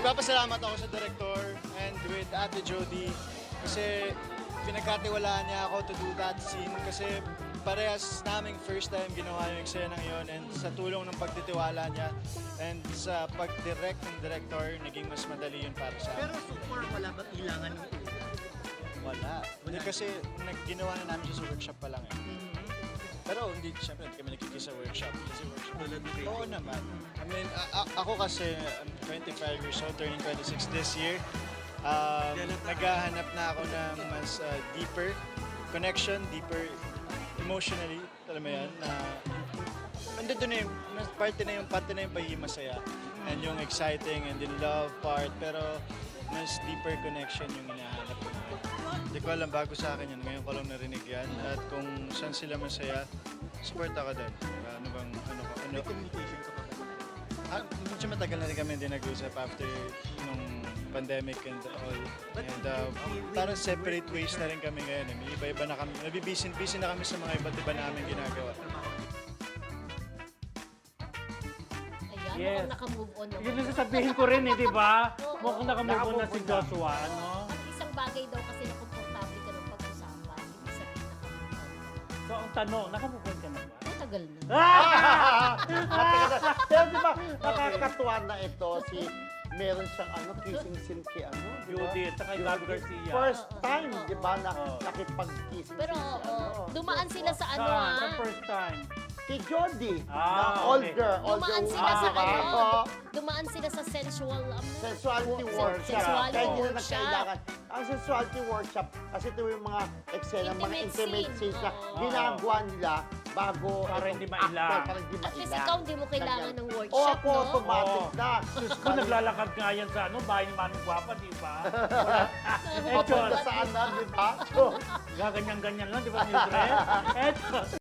Nagpapasalamat ako sa director and with Ate Jody kasi pinagkatiwalaan niya ako to do that scene kasi parehas naming first time ginawa yung eksenang yon and sa tulong ng pagtitiwala niya and sa pag-direct ng director, naging mas madali yun para sa Pero amin. so far, wala ba ilangan ng ulo? Wala. Hindi kasi ginawa na namin siya sa workshop pa lang eh. Pero hindi, syempre, hindi kami nakikisa sa workshop. Kasi workshop. Tulad ng Oo naman. I mean, ako kasi, I'm 25 years old, turning 26 this year. Naghahanap na ako ng mas deeper connection, deeper emotionally, alam mo yan, na nandito na yung, parte na yung pagiging masaya and yung exciting and yung love part, pero mas deeper connection yung hinahanap ko. Hindi ko alam, bago sa akin yan, ngayon ko lang narinig yan, at kung saan sila masaya, support ako doon. May communication ka pa ba? Medyo matagal na rin kami hindi nag-usap after nung pandemic and all. And parang separate ways na rin kami ngayon. May iba-iba na kami. Busy na kami sa mga iba't iba namin ginagawa. Ayan, Yes. mukhang naka-move on naman. Yun yung sasabihin ko rin eh, di ba? Oo. Mukhang nakamove on na si Nakamove on na. Joshua, ano? Ang isang bagay daw kasi na komportable ka ng pag-usapan. Ibig sabihin naka-move on. So, ang tanong, nakamove on ka na ba? Matagal na. Pero di ba, nakakatuwa na ito si meron siyang kissing scene kay di ba? Judith, saka Judith. Gab Garcia. First time, Oo. di ba, na Oo. nakipag-kissing Pero scene si dumaan sila sa ano Sa first time. Kay Jody, Ah, na okay. Dumaan sila sa woman, di ba? ano, dumaan sila sa sensual, Sensuality workshop. sensuality Kaya hindi na workshop. nagkailangan. Ang sensuality workshop, kasi ito yung mga eksena, mga Intimate intimate scene. scenes na Oo. ginagawa nila bago Para itong hindi mailang. actor, para hindi At least mailang. ikaw hindi mo kailangan ng O workshop, ako, no? automatic Oo. na. Diyos ko, naglalakad nga yan sa bahay ni Manong Guapa, di ba? Papunta saan na, di ba? Gaganyan-ganyan lang, di ba, Mildred? Eto,